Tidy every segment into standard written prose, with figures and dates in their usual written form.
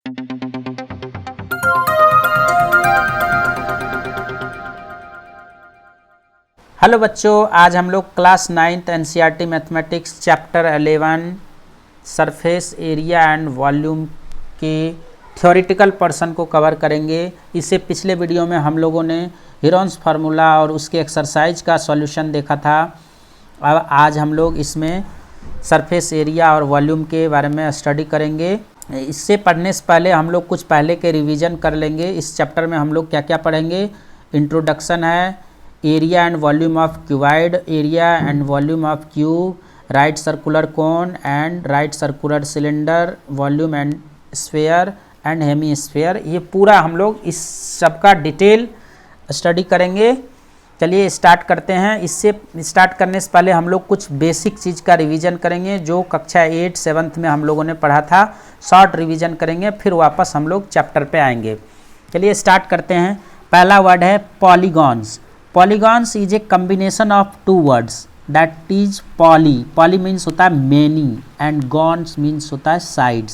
Hello बच्चों, आज हम लोग class 9th NCERT mathematics chapter 11 surface area and volume के थ्योरेटिकल पोर्शन को कवर करेंगे। इससे पिछले वीडियो में हम लोगों ने हीरोन्स फार्मूला और उसके एक्सरसाइज का सॉल्यूशन देखा था। अब आज हम लोग इसमें सरफेस एरिया और वॉल्यूम के बारे में स्टडी करेंगे। इससे पढ़ने से पहले हम लोग कुछ पहले के रिवीजन कर लेंगे। इस चैप्टर में हम लोग क्या क्या पढ़ेंगे। इंट्रोडक्शन है, area and volume of cuboid, area and volume of cube, right circular cone and right circular cylinder, volume and sphere and hemisphere. ये पूरा हम लोग इस सब का डिटेल स्टडी करेंगे। चलिए स्टार्ट करते हैं। इससे स्टार्ट करने से पहले हम लोग कुछ बेसिक चीज़ का रिवीजन करेंगे जो कक्षा 8 7th में हम लोगों ने पढ़ा था। शॉर्ट रिवीजन करेंगे, फिर वापस हम लोग चैप्टर पे आएंगे। चलिए स्टार्ट करते हैं। पहला वर्ड है polygons. Polygons is a combination of two words that is poly. Poly means होता है many and gons means होता है sides.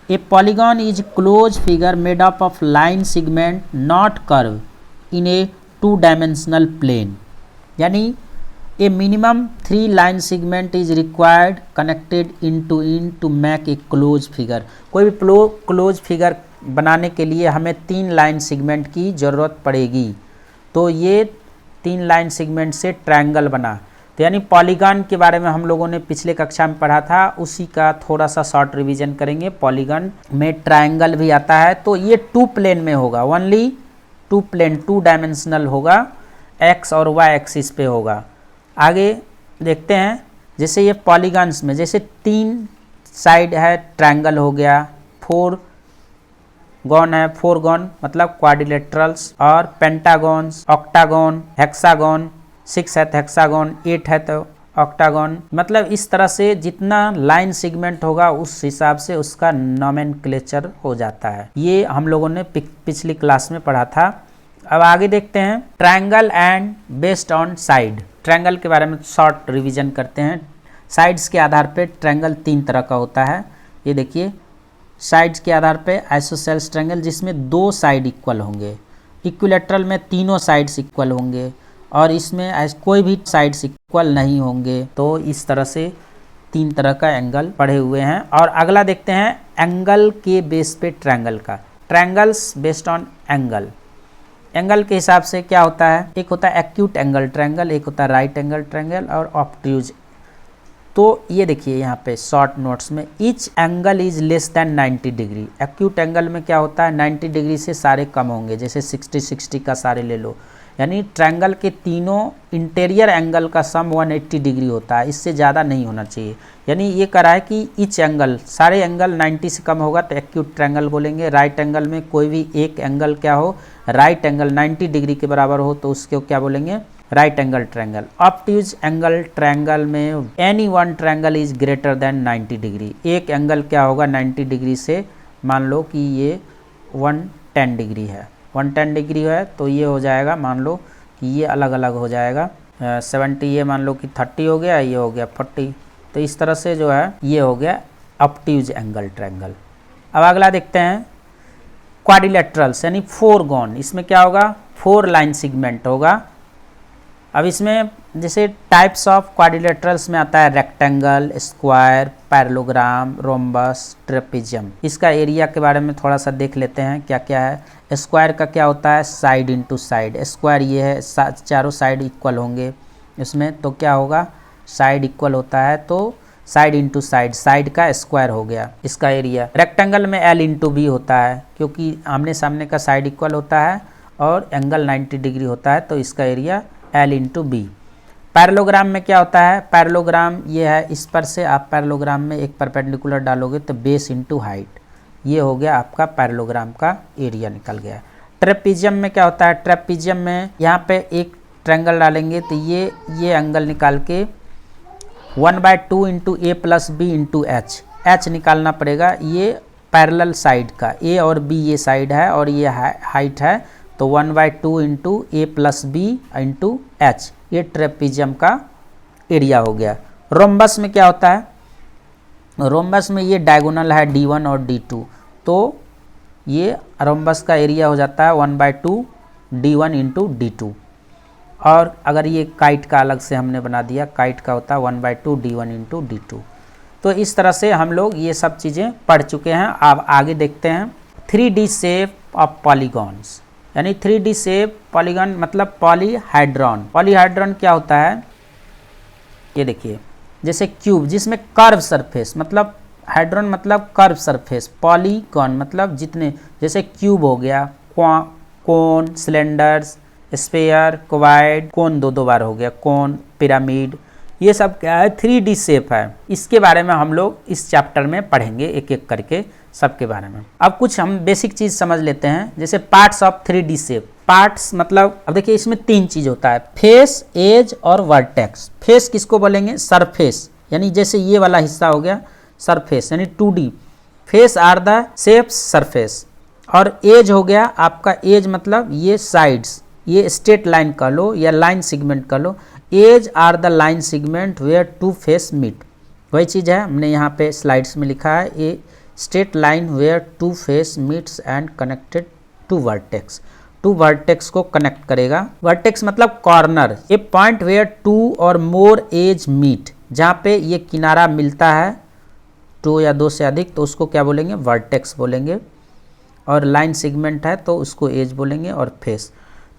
A polygon is closed figure made up of line segment not curve in a two-dimensional plane. यानी a minimum 3 line segment is required connected end to make a closed figure. कोई भी closed figure बनाने के लिए हमें 3 line segment की ज़रूरत पड़ेगी। तो ये 3 लाइन सेगमेंट से ट्रायंगल बना। तो यानी पॉलीगॉन के बारे में हम लोगों ने पिछले कक्षा में पढ़ा था, उसी का थोड़ा सा शॉर्ट रिवीजन करेंगे। पॉलीगॉन में ट्रायंगल भी आता है। तो ये 2 प्लेन में होगा, ओनली 2 प्लेन 2 डायमेंशनल होगा, एक्स और वाई एक्सिस पे होगा। आगे देखते हैं। जैसे ये पॉलीगॉन्स में जैसे 3 साइड है, ट्रायंगल हो गया, 4 गॉन है, 4 गॉन मतलब क्वाड्रिलेटरल्स, और पेंटागॉन्स, ऑक्टागॉन, हेक्सागॉन, 6 है तो हेक्सागॉन, 8 है तो ऑक्टागॉन। मतलब इस तरह से जितना लाइन सेगमेंट होगा उस हिसाब से उसका नोमेनक्लेचर हो जाता है। ये हम लोगों ने पिछली क्लास में पढ़ा था। अब आगे देखते हैं triangle and based on side. Triangle के बारे में शॉर्ट रिविजन करते हैं। साइड्स के आधार पर ट्रायंगल 3 तरह का होता है। ये देखिए, साइड्स के आधार पे आइसोसेल्स ट्रायंगल जिसमें 2 साइड इक्वल होंगे, इक्विलेटरल में तीनों साइड्स इक्वल होंगे, और इसमें कोई भी साइड्स इक्वल नहीं होंगे। तो इस तरह से 3 तरह का एंगल पढ़े हुए हैं। और अगला देखते हैं एंगल के बेस पे ट्रायंगल का। Triangles based on angle. Angle के हिसाब से क्या होता है, एक होता है एक्यूट एंगल ट्रायंगल, एक होता है राइट एंगल ट्रायंगल और ऑब्ट्यूज। तो ये देखिए यहाँ पे शॉर्ट नोट्स में each angle is less than 90 degree. Acute angle में क्या होता है, 90 डिग्री से सारे कम होंगे, जैसे 60 का सारे ले लो। यानी ट्रायंगल के तीनों इंटीरियर एंगल का सम 180 डिग्री होता है, इससे ज़्यादा नहीं होना चाहिए। यानी ये कह रहा है कि ईच एंगल, सारे एंगल 90 से कम होगा तो एक्यूट ट्रायंगल बोलेंगे। राइट एंगल में कोई भी एक एंगल क्या हो, राइट एंगल 90 डिग्री के बराबर हो तो उसको क्या बोलेंगे, right angle triangle. Obtuse angle triangle में any one triangle is greater than 90 degree. एक एंगल क्या होगा 90 डिग्री से, मान लो कि ये 110 डिग्री है, 110 डिग्री है तो ये हो जाएगा, मान लो कि ये अलग अलग हो जाएगा। 70 ये मान लो कि 30 हो गया, ये हो गया 40। तो इस तरह से जो है ये हो गया ऑब्ट्यूज एंगल ट्रायंगल। अब अगला देखते हैं क्वाड्रिलेटरल्स यानी 4 गॉन। इसमें क्या होगा, 4 लाइन सेगमेंट होगा। अब इसमें जैसे टाइप्स ऑफ क्वाड्रिलेटरल्स में आता है rectangle, square, parallelogram, rhombus, trapezium. इसका एरिया के बारे में थोड़ा सा देख लेते हैं क्या क्या है। स्क्वायर का क्या होता है, साइड इनटू साइड। स्क्वायर ये है, चारों साइड इक्वल होंगे इसमें, तो क्या होगा, साइड इक्वल होता है तो साइड इनटू साइड, साइड का स्क्वायर हो गया इसका एरिया। रेक्टेंगल में L इंटू बी होता है, क्योंकि आमने सामने का साइड इक्वल होता है और एंगल 90 डिग्री होता है तो इसका area L into B. Parallelogram में क्या होता है, पैरेललोग्राम ये है, इस पर से आप पैरेललोग्राम में एक परपेंडिकुलर डालोगे तो बेस इंटू हाइट, ये हो गया आपका पैरेललोग्राम का एरिया निकल गया। ट्रेपेजियम में क्या होता है, ट्रेपेजियम में यहाँ पे एक ट्रायंगल डालेंगे तो ये एंगल निकाल के 1/2 इंटू ए प्लस बी इंटू एच निकालना पड़ेगा। ये पैरेलल साइड का, ए और बी ये साइड है और ये हाइट है, तो 1/2 इंटू ए प्लस बी इंटू एच, ये ट्रेपेजियम का एरिया हो गया। रोम्बस में क्या होता है, रोम्बस में ये डायगोनल है D1 और D2, तो ये रोम्बस का एरिया हो जाता है 1/2 D1 इंटू D2। और अगर ये काइट का अलग से हमने बना दिया, काइट का होता है 1/2 D1 इंटू D2। तो इस तरह से हम लोग ये सब चीज़ें पढ़ चुके हैं। अब आगे देखते हैं 3D शेप ऑफ पॉलीगॉन्स, यानी 3D शेप पॉलीगॉन मतलब पॉलीहाइड्रॉन। पॉलीहाइड्रॉन क्या होता है, ये देखिए जैसे क्यूब जिसमें कर्व सरफेस, मतलब हाइड्रॉन मतलब कर्व सरफेस, पॉलीगॉन मतलब जितने, जैसे क्यूब हो गया, कोन, सिलेंडर्स, स्फीयर, क्यूबॉइड, कोन दो बार हो गया, कोन, पिरामिड, ये सब क्या है 3D शेप है। इसके बारे में हम लोग इस चैप्टर में पढ़ेंगे एक एक करके सबके बारे में। अब कुछ हम बेसिक चीज़ समझ लेते हैं, जैसे parts of 3D shape. Parts मतलब अब देखिए इसमें 3 चीज़ होता है, फेस, एज और वर्टेक्स। फेस किसको बोलेंगे, सरफेस, यानी जैसे ये वाला हिस्सा हो गया सरफेस यानी 2D। Face are the shapes surface. और एज हो गया आपका, एज मतलब ये साइड्स, ये स्ट्रेट लाइन कह लो या लाइन सेगमेंट कह लो। Edge are the line segment where two face meet, वही चीज़ है हमने यहाँ पे स्लाइड्स में लिखा है, a straight line where two face meets and connected to vertex. Two vertex को कनेक्ट करेगा। वर्टेक्स मतलब कॉर्नर, ए पॉइंट वेयर 2 और मोर एज मीट, जहाँ पे ये किनारा मिलता है 2 या 2 से अधिक, तो उसको क्या बोलेंगे, वर्टेक्स बोलेंगे। और लाइन सेगमेंट है तो उसको एज बोलेंगे, और फेस।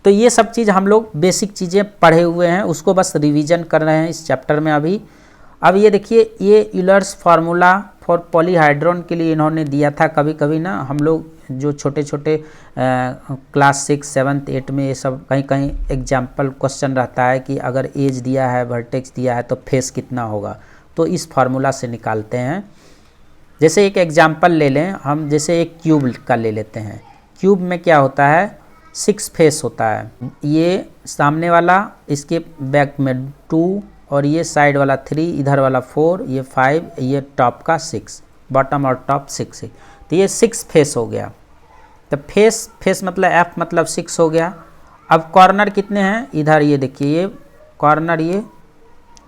तो ये सब चीज़ हम लोग बेसिक चीज़ें पढ़े हुए हैं, उसको बस रिवीजन कर रहे हैं इस चैप्टर में अभी। अब ये देखिए ये यूलर्स फार्मूला फॉर पॉलीहाइड्रॉन के लिए इन्होंने दिया था। कभी कभी ना हम लोग जो छोटे छोटे क्लास 6, 7, 8 में ये सब कहीं कहीं एग्जाम्पल क्वेश्चन रहता है कि अगर एज दिया है, वर्टेक्स दिया है तो फेस कितना होगा, तो इस फार्मूला से निकालते हैं। जैसे एक एग्जाम्पल ले लें हम, जैसे एक क्यूब का ले लेते हैं। क्यूब में क्या होता है, 6 फेस होता है। ये सामने वाला, इसके बैक में 2 और ये साइड वाला 3, इधर वाला 4, ये 5, ये टॉप का 6, बॉटम और टॉप 6 है। तो ये 6 फेस हो गया। तो फेस मतलब F मतलब 6 हो गया। अब कॉर्नर कितने हैं, इधर ये देखिए ये कॉर्नर, ये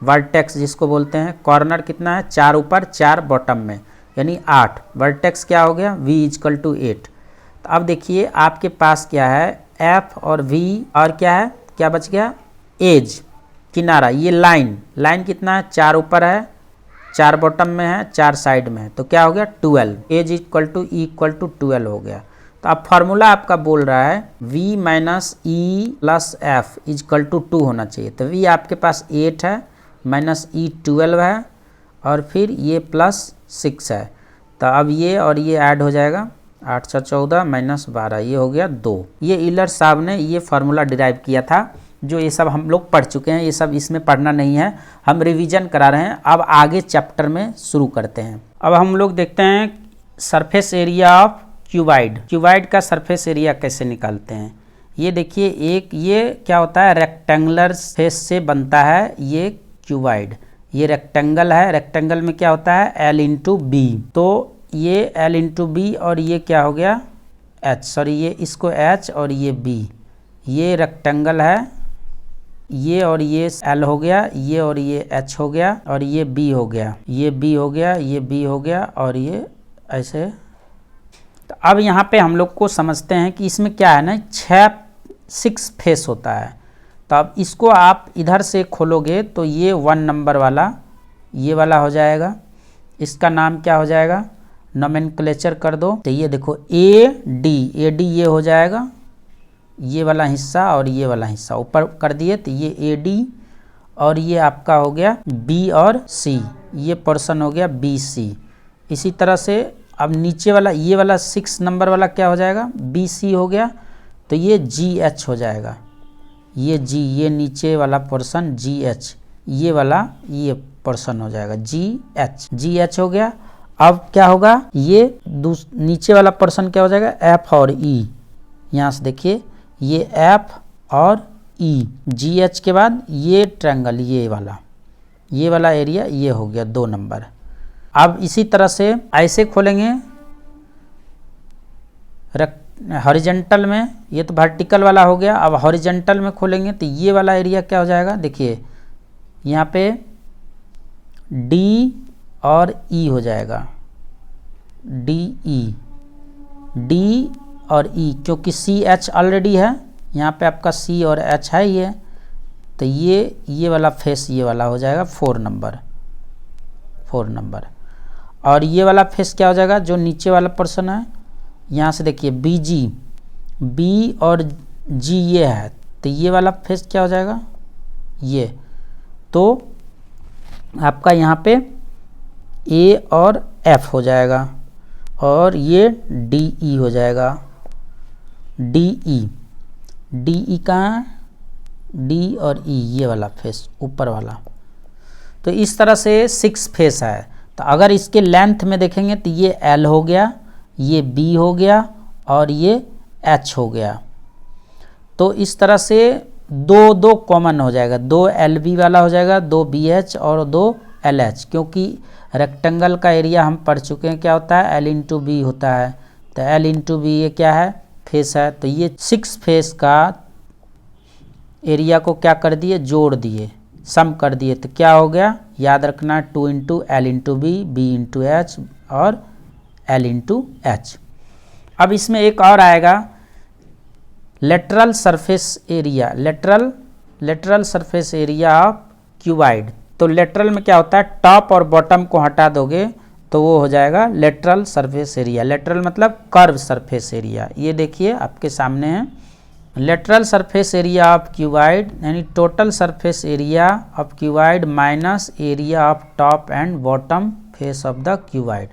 वर्टेक्स जिसको बोलते हैं, कॉर्नर कितना है, 4 ऊपर 4 बॉटम में, यानी 8। वर्टेक्स क्या हो गया, V = 8। तो अब देखिए आपके पास क्या है, F और V, और क्या है, क्या बच गया, एज, किनारा। ये लाइन कितना है, 4 ऊपर है, 4 बॉटम में है, 4 साइड में है, तो क्या हो गया 12। एज = 12 हो गया। तो अब फार्मूला आपका बोल रहा है V - E + F = 2 होना चाहिए। तो V आपके पास 8 है, -E 12 है, और फिर ये +6 है। तो अब ये और ये ऐड हो जाएगा, 8 × 14 -12, ये हो गया 2। ये यूलर साहब ने ये फार्मूला डिराइव किया था। जो ये सब हम लोग पढ़ चुके हैं, ये सब इसमें पढ़ना नहीं है, हम रिवीजन करा रहे हैं। अब आगे चैप्टर में शुरू करते हैं। अब हम लोग देखते हैं surface area of cuboid. Cuboid का सरफेस एरिया कैसे निकालते हैं। ये देखिए एक ये क्या होता है, रेक्टेंगुलर फेस से बनता है ये क्यूबॉइड। ये रेक्टेंगल है, रेक्टेंगल में क्या होता है, L × B। तो ये L × B और ये क्या हो गया H, सॉरी ये इसको H और ये B। ये रेक्टेंगल है, ये और ये L हो गया, ये और ये H हो गया, और ये B हो गया, ये B हो गया, ये B हो गया, और ये ऐसे। तो अब यहाँ पे हम लोग को समझते हैं कि इसमें क्या है ना, 6 फेस होता है। तो अब इसको आप इधर से खोलोगे तो ये 1 नंबर वाला ये वाला हो जाएगा। इसका नाम क्या हो जाएगा, नोमेनक्लेचर कर दो। तो ये देखो AD ये हो जाएगा, ये वाला हिस्सा और ये वाला हिस्सा ऊपर कर दिए, तो ये AD, और ये आपका हो गया B और C, ये पोर्शन हो गया BC। इसी तरह से अब नीचे वाला ये वाला 6 नंबर वाला क्या हो जाएगा, BC हो गया, तो ये GH हो जाएगा, ये G, ये नीचे वाला पोर्शन GH, ये वाला ये पोर्शन हो जाएगा GH हो गया। अब क्या होगा, ये नीचे वाला पोर्शन क्या हो जाएगा, F और E। यहाँ से देखिए ये F और E, GH के बाद ये ट्रायंगल, ये वाला एरिया ये हो गया 2 नंबर। अब इसी तरह से ऐसे खोलेंगे हॉरिजॉन्टल में, ये तो वर्टिकल वाला हो गया। अब हॉरिजॉन्टल में खोलेंगे तो ये वाला एरिया क्या हो जाएगा, देखिए यहाँ पे D और E हो जाएगा, DE, डी और ई, क्योंकि सी एच ऑलरेडी है यहाँ पे, आपका सी और एच है ही है, तो ये वाला फेस ये वाला हो जाएगा 4 नंबर। और ये वाला फेस क्या हो जाएगा, जो नीचे वाला पर्सन है, यहाँ से देखिए बी जी, बी और जी ये है, तो ये वाला फेस क्या हो जाएगा, ये, तो आपका यहाँ पे ए और एफ हो जाएगा, और ये डी ई हो जाएगा, डी ई कहाँ है, डी और ई ये वाला फेस ऊपर वाला। तो इस तरह से 6 फेस है। तो अगर इसके लेंथ में देखेंगे तो ये एल हो गया, ये बी हो गया और ये एच हो गया। तो इस तरह से दो कॉमन हो जाएगा, 2 एल बी वाला हो जाएगा, 2 बी एच और 2 एल एच, क्योंकि रेक्टेंगल का एरिया हम पढ़ चुके हैं क्या होता है, एल इंटू बी होता है। तो एल इंटू बी ये क्या है, फेस है। तो ये 6 फेस का एरिया को क्या कर दिए, जोड़ दिए, सम कर दिए, तो क्या हो गया, याद रखना 2 into L into B, B into H और एल इंटू एच। अब इसमें एक और आएगा lateral surface area, lateral surface area of cuboid. तो लेटरल में क्या होता है, टॉप और बॉटम को हटा दोगे तो वो हो जाएगा लेटरल सरफेस एरिया। लेटरल मतलब कर्व सरफेस एरिया। ये देखिए आपके सामने है, lateral surface area of cuboid यानी total surface area of cuboid minus area of top and bottom face of the cuboid.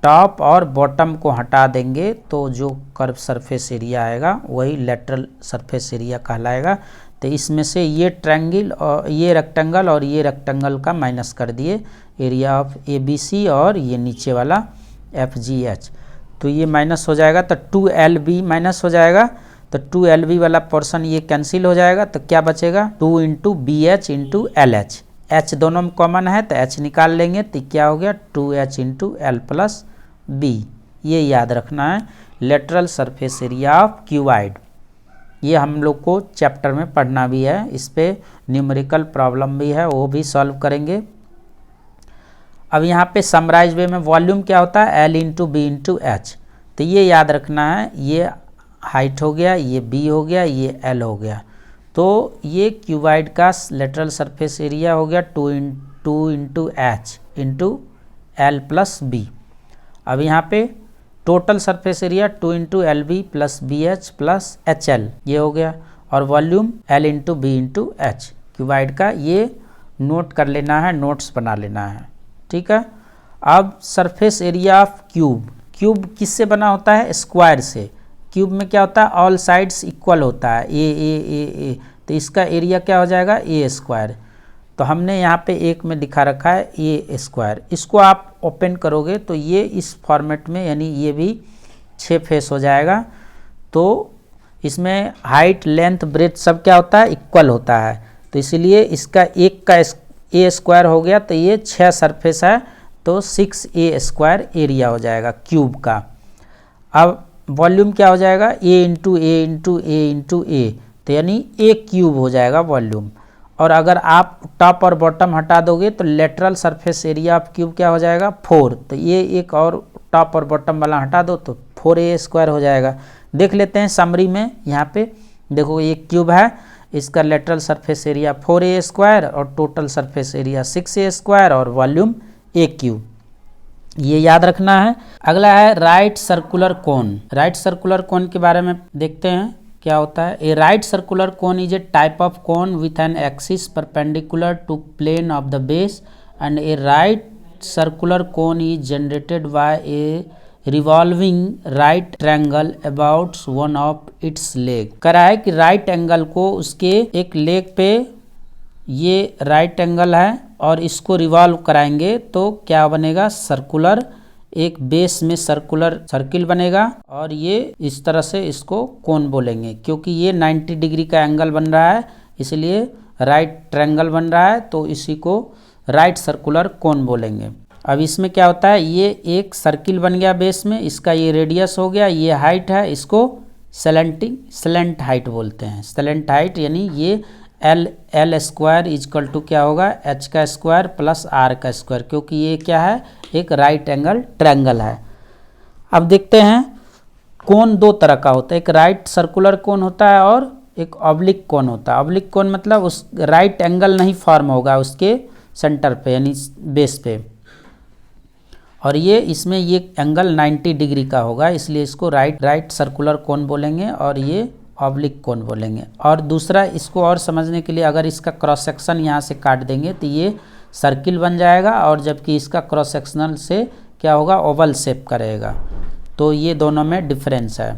Top और बॉटम को हटा देंगे तो जो कर्व सरफेस एरिया आएगा वही लेटरल सरफेस एरिया कहलाएगा। तो इसमें से ये ट्रायंगल और ये रेक्टेंगल का माइनस कर दिए, area of A B C और ये नीचे वाला एफ जी एच, तो ये माइनस हो जाएगा। तो 2LB माइनस हो जाएगा, तो 2LB वाला पोर्शन ये कैंसिल हो जाएगा, तो क्या बचेगा 2 into B H into L H. H दोनों में कॉमन है तो एच निकाल लेंगे, तो क्या हो गया 2H into L plus B. ये याद रखना है lateral surface area of cuboid. ये हम लोग को चैप्टर में पढ़ना भी है, इस पे न्यूमेरिकल प्रॉब्लम भी है, वो भी सॉल्व करेंगे। अब यहाँ पे समराइज वे में वॉल्यूम क्या होता है, L into B into H. तो ये याद रखना है, ये हाइट हो गया, ये बी हो गया, ये एल हो गया। तो ये क्यूबाइड का लेटरल सरफेस एरिया हो गया 2 into H into L plus B. अब यहाँ पे total surface area 2 into L B plus B H plus H L, ये हो गया। और volume L into B into H cuboid का, ये नोट कर लेना है, नोट्स बना लेना है, ठीक है। अब सरफेस एरिया ऑफ क्यूब किससे बना होता है, स्क्वायर से। क्यूब में क्या होता है, ऑल साइड्स इक्वल होता है, ए, तो इसका एरिया क्या हो जाएगा ए स्क्वायर। तो हमने यहाँ पे एक में दिखा रखा है ए स्क्वायर। इसको आप ओपन करोगे तो ये इस फॉर्मेट में, यानी ये भी 6 फेस हो जाएगा। तो इसमें हाइट लेंथ ब्रेथ सब क्या होता है, इक्वल होता है। तो इसीलिए इसका एक का ए स्क्वायर हो गया, तो ये 6 सरफेस है, तो 6A स्क्वायर एरिया हो जाएगा क्यूब का। अब वॉल्यूम क्या हो जाएगा, ए इंटू ए इंटू ए इंटू ए, तो यानी ए क्यूब हो जाएगा वॉल्यूम। और अगर आप टॉप और बॉटम हटा दोगे तो lateral surface area of cube क्या हो जाएगा 4। तो ये एक और टॉप और बॉटम वाला हटा दो तो 4A स्क्वायर हो जाएगा। देख लेते हैं समरी में, यहाँ पे देखो ये क्यूब है, इसका lateral surface area 4A square और total surface area 6A square और वॉल्यूम ए क्यूब, ये याद रखना है। अगला है right circular cone. Right circular cone के बारे में देखते हैं क्या होता है। A right circular cone is a type of cone with an axis perpendicular to plane of the base and a right circular cone is generated by a revolving right triangle about one of its leg. कह रहा है कि right angle को उसके एक leg पे, ये right angle है और इसको रिवॉल्व कराएंगे तो क्या बनेगा, सर्कुलर, एक बेस में सर्कुलर सर्किल बनेगा। और ये इस तरह से इसको कोन बोलेंगे, क्योंकि ये 90 डिग्री का एंगल बन रहा है, इसलिए राइट ट्रायंगल बन रहा है, तो इसी को राइट सर्कुलर कोन बोलेंगे। अब इसमें क्या होता है, ये एक सर्किल बन गया बेस में, इसका ये रेडियस हो गया, ये हाइट है, इसको स्लेंट हाइट बोलते हैं। स्लेंट हाइट यानी ये एल स्क्वायर इजकल टू क्या होगा, एच का स्क्वायर प्लस आर का स्क्वायर, क्योंकि ये क्या है, एक राइट एंगल ट्रायंगल है। अब देखते हैं कोन दो तरह का होता है, एक राइट सर्कुलर कोन होता है और एक ऑब्लिक कोन होता है। ऑब्लिक कोन मतलब उस राइट एंगल नहीं फॉर्म होगा उसके सेंटर पे यानी बेस पे, और ये इसमें ये एंगल 90 डिग्री का होगा, इसलिए इसको राइट सर्कुलर कोन बोलेंगे और ये ऑब्लिक कोन बोलेंगे। और दूसरा इसको और समझने के लिए अगर इसका क्रॉस सेक्शन यहाँ से काट देंगे तो ये सर्किल बन जाएगा, और जबकि इसका क्रॉस सेक्शनल से क्या होगा, ओवल शेप करेगा। तो ये दोनों में डिफरेंस है।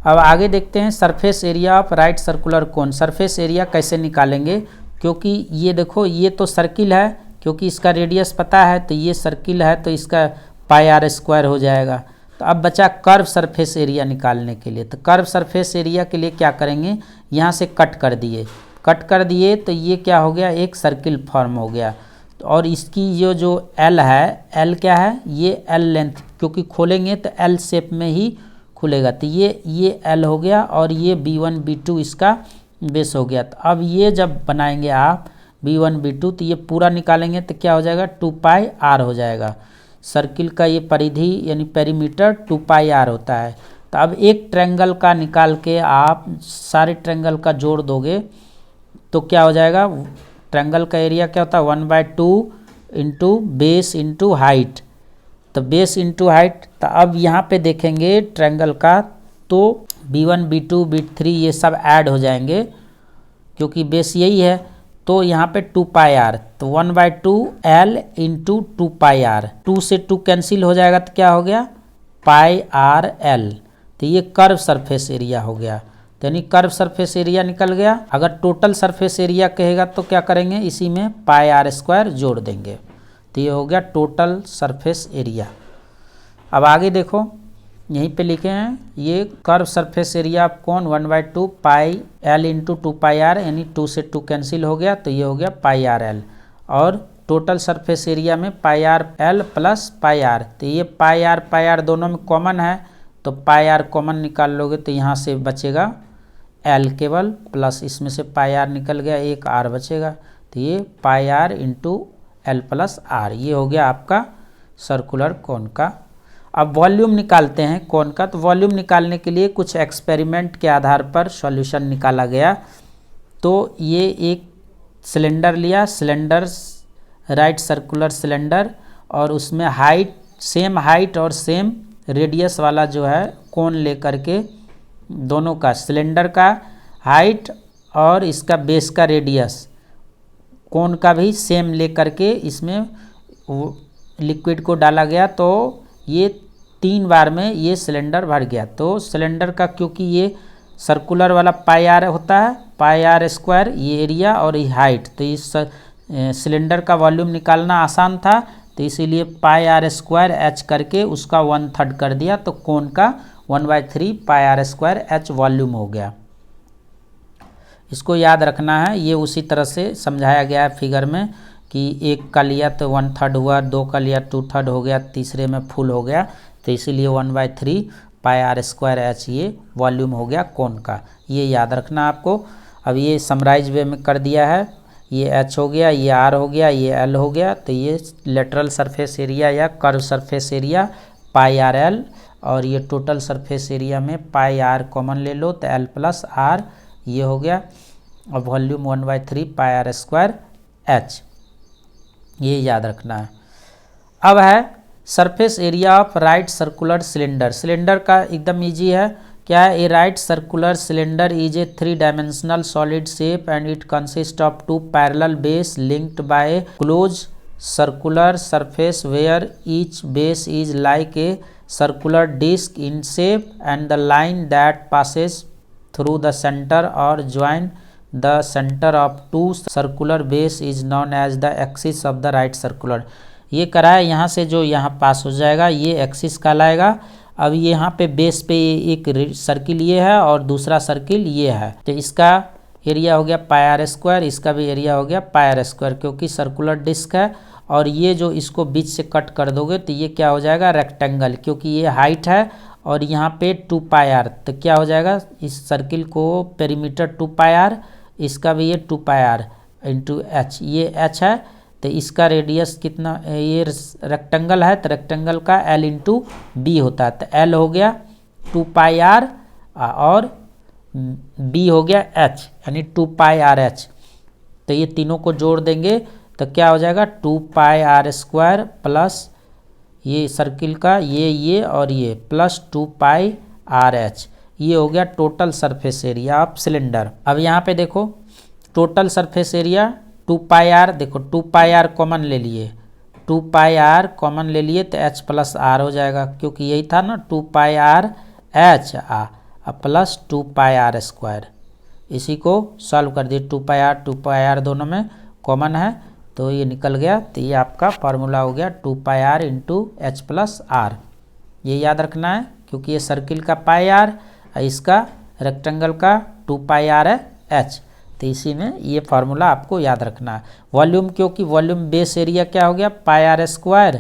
अब आगे देखते हैं surface area of right circular cone. Surface area कैसे निकालेंगे, क्योंकि ये देखो ये तो सर्किल है, क्योंकि इसका रेडियस पता है तो ये सर्किल है तो इसका पाई आर स्क्वायर हो जाएगा। तो अब बचा कर्व सरफेस एरिया निकालने के लिए। तो कर्व सरफेस एरिया के लिए क्या करेंगे, यहाँ से कट कर दिए तो ये क्या हो गया, एक सर्किल फॉर्म हो गया। और इसकी जो एल है, एल क्या है, ये एल लेंथ, क्योंकि खोलेंगे तो एल शेप में ही खुलेगा। तो ये एल हो गया और ये B1 B2 इसका बेस हो गया। तो अब ये जब बनाएंगे आप B1 B2 तो ये पूरा निकालेंगे तो क्या हो जाएगा, 2 पाई आर हो जाएगा। सर्किल का ये परिधि यानी पेरीमीटर 2 पाई आर होता है। तो अब एक ट्रायंगल का निकाल के आप सारे ट्रायंगल का जोड़ दोगे तो क्या हो जाएगा, ट्रायंगल का एरिया क्या होता है, 1/2 इंटू बेस इंटू हाइट। तो बेस इंटू हाइट। तो अब यहाँ पे देखेंगे ट्रायंगल का तो B1 B2 B3 ये सब ऐड हो जाएंगे, क्योंकि बेस यही है। तो यहाँ पे 2 पाई आर, तो 1/2 L इंटू 2 पाई आर, 2 से 2 कैंसिल हो जाएगा तो क्या हो गया, पाई आर एल। तो ये कर्व सरफेस एरिया हो गया। तो यानी कर्व सरफेस एरिया निकल गया। अगर टोटल सरफेस एरिया कहेगा तो क्या करेंगे, इसी में पाई आर स्क्वायर जोड़ देंगे। तो ये हो गया टोटल सरफेस एरिया। अब आगे देखो यहीं पे लिखे हैं, ये curve surface area of cone 1/2 pi L into 2 pi R, यानी 2 से 2 कैंसिल हो गया तो ये हो गया पाई आर एल। और टोटल सरफेस एरिया में pi r l plus pi r. तो ये पाई आर दोनों में कॉमन है, तो पाई आर कॉमन निकाल लोगे तो यहाँ से बचेगा एल केवल, प्लस इसमें से पाई आर निकल गया, एक आर बचेगा। तो ये pi r into L plus r, ये हो गया आपका सर्कुलर कोन का। अब वॉल्यूम निकालते हैं कोन का। तो वॉल्यूम निकालने के लिए कुछ एक्सपेरिमेंट के आधार पर सॉल्यूशन निकाला गया। तो ये एक सिलेंडर लिया, सिलेंडर राइट सर्कुलर सिलेंडर, और उसमें हाइट सेम हाइट और सेम रेडियस वाला जो है कोन लेकर के, दोनों का सिलेंडर का हाइट और इसका बेस का रेडियस कोन का भी सेम लेकर के इसमें लिक्विड को डाला गया। तो ये 3 बार में ये सिलेंडर भर गया। तो सिलेंडर का, क्योंकि ये सर्कुलर वाला पाई आर होता है, पाई आर स्क्वायर ये एरिया और ये हाइट, तो इस सिलेंडर का वॉल्यूम निकालना आसान था, तो इसीलिए पाई आर स्क्वायर एच करके उसका 1/3 कर दिया। तो कोन का 1/3 pi r square H volume हो गया। इसको याद रखना है। ये उसी तरह से समझाया गया है फिगर में कि एक का लिया तो 1/3 हुआ, 2 का लिया 2/3 हो गया, तीसरे में फुल हो गया। तो इसीलिए 1/3 पाई आर स्क्वायर एच ये वॉल्यूम हो गया कोन का। ये याद रखना आपको। अब ये समराइज वे में कर दिया है, ये एच हो गया, ये आर हो गया, ये एल हो गया। तो ये लेटरल सरफेस एरिया या curve surface area pi r l, और ये टोटल सरफेस एरिया में पाई आर कॉमन ले लो तो एल प्लस आर ये हो गया। और volume 1/3 pi r square h, ये याद रखना है। अब है surface area of right circular cylinder. Cylinder का एकदम इजी है। क्या है, a right circular cylinder is a 3 dimensional solid shape and it consist of 2 parallel base linked by a close circular surface where each base is like a circular disc in shape and the line that passes through the center or join the center of 2 circular base is known as the axis of the right circular। ये करा है, यहाँ से जो यहाँ पास हो जाएगा ये एक्सिस कहलाएगा। अब यहाँ पे बेस पे एक सर्किल ये है और दूसरा सर्किल ये है, तो इसका एरिया हो गया पाई आर स्क्वायर, इसका भी एरिया हो गया पाई आर स्क्वायर, क्योंकि सर्कुलर डिस्क है। और ये जो इसको बीच से कट कर दोगे तो ये क्या हो जाएगा, रेक्टेंगल, क्योंकि ये हाइट है और यहाँ पे 2 पाई आर, तो क्या हो जाएगा, इस सर्किल को पेरीमीटर 2 पाई आर, इसका भी ये 2 पाई आर इंटू एच, ये एच है तो इसका रेडियस कितना, ये रेक्टेंगल है तो रेक्टेंगल का L इंटू बी होता है, तो L हो गया 2πr और B हो गया h, यानी 2πrh। तो ये तीनों को जोड़ देंगे तो क्या हो जाएगा 2πr² प्लस ये सर्किल का ये और ये प्लस 2πrh। ये हो गया total surface area of cylinder. अब यहाँ पे देखो टोटल सरफेस एरिया 2πr, देखो 2πr कॉमन ले लिए, 2πr कॉमन ले लिए तो h प्लस r हो जाएगा, क्योंकि यही था ना 2πrh प्लस 2πr²। इसी को सॉल्व कर दिए, 2πr दोनों में कॉमन है तो ये निकल गया। तो ये आपका फार्मूला हो गया 2πr into h plus r। ये याद रखना है क्योंकि ये सर्किल का πr, इसका रेक्टेंगल का 2πr है h, तो इसी में ये फार्मूला आपको याद रखना है। वॉल्यूम, क्योंकि वॉल्यूम बेस एरिया क्या हो गया πr²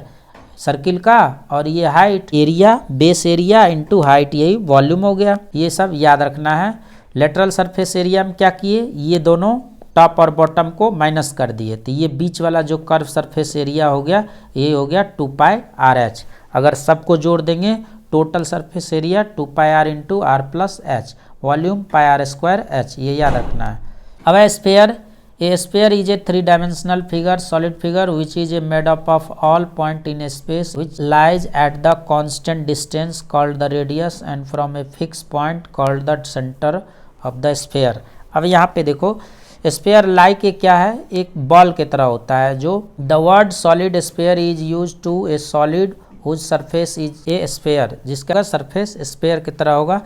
सर्किल का, और ये height area base area into height, यही वॉल्यूम हो गया। ये सब याद रखना है। लेटरल सरफेस एरिया में क्या किए, ये दोनों टॉप और बॉटम को माइनस कर दिए, तो ये बीच वाला जो कर्व सरफेस एरिया हो गया ये हो गया 2πrh। अगर सबको जोड़ देंगे total surface area 2πr into r plus h, volume πr² h, ये याद रखना है। अब है sphere. A sphere is a 3 dimensional figure, solid figure which is a made up of all point in A space which lies at the constant distance called the radius and from a fix point called the centre of the sphere. अब यहाँ पे देखो sphere like क्या है, एक ball की तरह होता है। जो the word solid sphere is use to a solid whose surface is a sphere, जिसका सरफेस स्फीयर की तरह होगा।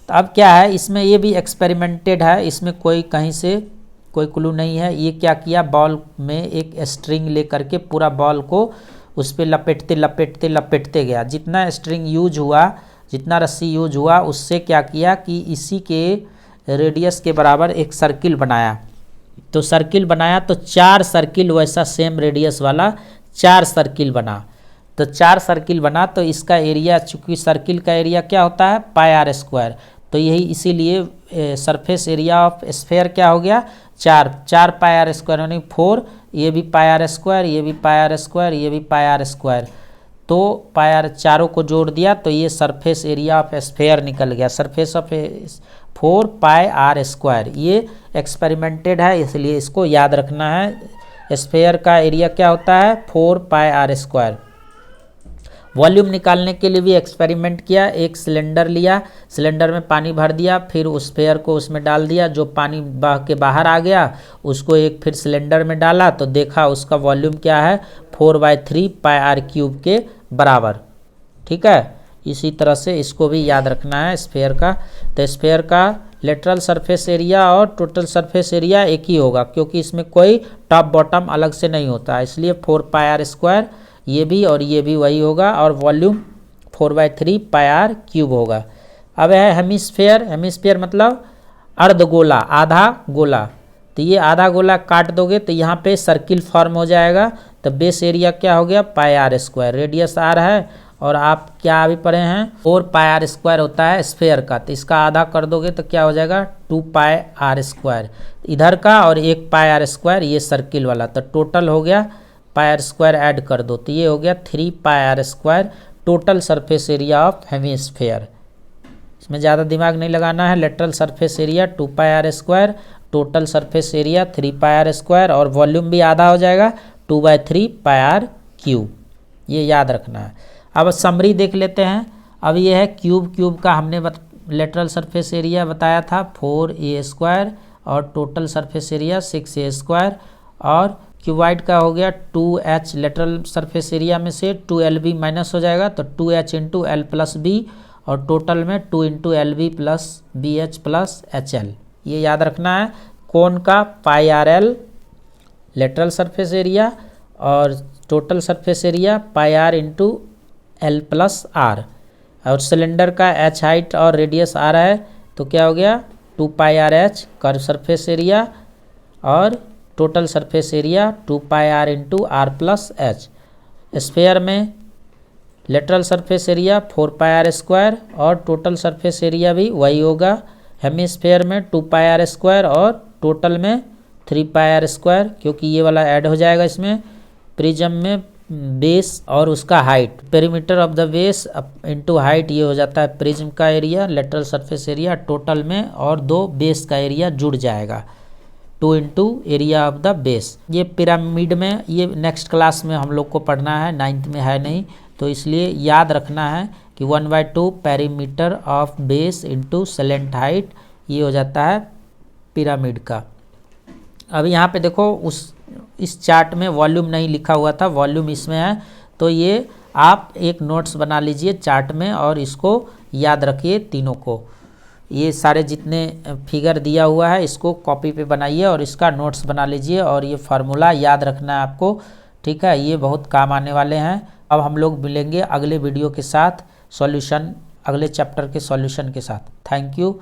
तो अब क्या है, इसमें ये भी एक्सपेरिमेंटेड है, इसमें कोई कहीं से कोई क्लू नहीं है। ये क्या किया, बॉल में एक स्ट्रिंग लेकर के पूरा बॉल को उस पर लपेटते गया। जितना स्ट्रिंग यूज हुआ, जितना रस्सी यूज हुआ, उससे क्या किया कि इसी के रेडियस के बराबर एक सर्किल बनाया। तो सर्किल बनाया तो 4 सर्किल वैसा सेम रेडियस वाला 4 सर्किल बना। तो 4 सर्किल बना तो इसका एरिया, चूँकि सर्किल का एरिया क्या होता है πr², तो यही इसीलिए सरफेस एरिया ऑफ स्फीयर क्या हो गया 4 πr², यानी 4, ये भी πr², ये भी πr², ये भी πr²। तो πr चारों को जोड़ दिया तो ये सरफेस एरिया ऑफ स्फीयर निकल गया, सरफेस ऑफ 4πr²। ये एक्सपेरिमेंटेड है इसलिए इसको याद रखना है। स्फीयर का एरिया क्या होता है 4πr²। वॉल्यूम निकालने के लिए भी एक्सपेरिमेंट किया। एक सिलेंडर लिया, सिलेंडर में पानी भर दिया, फिर उस स्फीयर को उसमें डाल दिया, जो पानी बह के बाहर आ गया उसको एक फिर सिलेंडर में डाला तो देखा उसका वॉल्यूम क्या है 4/3 πr³ के बराबर। ठीक है, इसी तरह से इसको भी याद रखना है स्फीयर का। तो स्फीयर का लेटरल सरफेस एरिया और टोटल सरफेस एरिया एक ही होगा, क्योंकि इसमें कोई टॉप बॉटम अलग से नहीं होता, इसलिए 4πr², ये भी और ये भी वही होगा, और वॉल्यूम 4/3 πr³ होगा। अब है हेमिस्फीयर। हेमिस्फीयर मतलब अर्धगोला, आधा गोला। तो ये आधा गोला काट दोगे तो यहाँ पे सर्किल फॉर्म हो जाएगा। तो बेस एरिया क्या हो गया πr², रेडियस r है, और आप क्या अभी पढ़े हैं 4πr² होता है स्फीयर का, तो इसका आधा कर दोगे तो क्या हो जाएगा 2πr² इधर का, और 1 πr², ये सर्किल वाला। तो टोटल हो गया πr² ऐड कर दो तो ये हो गया 3πr² total surface area of hemisphere. इसमें ज़्यादा दिमाग नहीं लगाना है। Lateral surface area 2πr², total surface area 3πr², और वॉल्यूम भी आधा हो जाएगा 2/3 πr³। ये याद रखना है। अब समरी देख लेते हैं। अब ये है क्यूब का हमने लेटरल सरफेस एरिया बताया था 4a², और टोटल सरफेस एरिया 6a², और क्यूबाइड का हो गया 2h। लेटरल सरफेस एरिया में से 2lb माइनस हो जाएगा तो 2h into l plus b, और टोटल में 2 into lb plus bh plus hl। ये याद रखना है। कोन का πrl लेटरल सरफेस एरिया, और total surface area πr into l plus r, और सिलेंडर का h हाइट और रेडियस r है तो क्या हो गया 2πrh कर्व सरफेस एरिया, और total surface area 2πr into r plus h। Sphere में लेटरल सरफेस एरिया 4πr², और टोटल सरफेस एरिया भी वही होगा। हेमिस्फीयर में 2πr², और टोटल में 3πr², क्योंकि ये वाला ऐड हो जाएगा इसमें। प्रिज्म में बेस और उसका height, perimeter of the base into height, ये हो जाता है प्रिज्म का area, lateral surface area total में, और 2 बेस का एरिया जुड़ जाएगा, 2 into area of the base. ये पिरामिड में, ये नेक्स्ट क्लास में हम लोग को पढ़ना है, 9th में है नहीं, तो इसलिए याद रखना है कि 1/2 perimeter of base into salient height, ये हो जाता है पिरामिड का। अब यहाँ पे देखो इस चार्ट में वॉल्यूम नहीं लिखा हुआ था, वॉल्यूम इसमें है, तो ये आप एक नोट्स बना लीजिए चार्ट में और इसको याद रखिए तीनों को। ये सारे जितने फिगर दिया हुआ है इसको कॉपी पे बनाइए और इसका नोट्स बना लीजिए और ये फार्मूला याद रखना है आपको, ठीक है। ये बहुत काम आने वाले हैं। अब हम लोग मिलेंगे अगले वीडियो के साथ सॉल्यूशन, अगले चैप्टर के सॉल्यूशन के साथ। Thank you.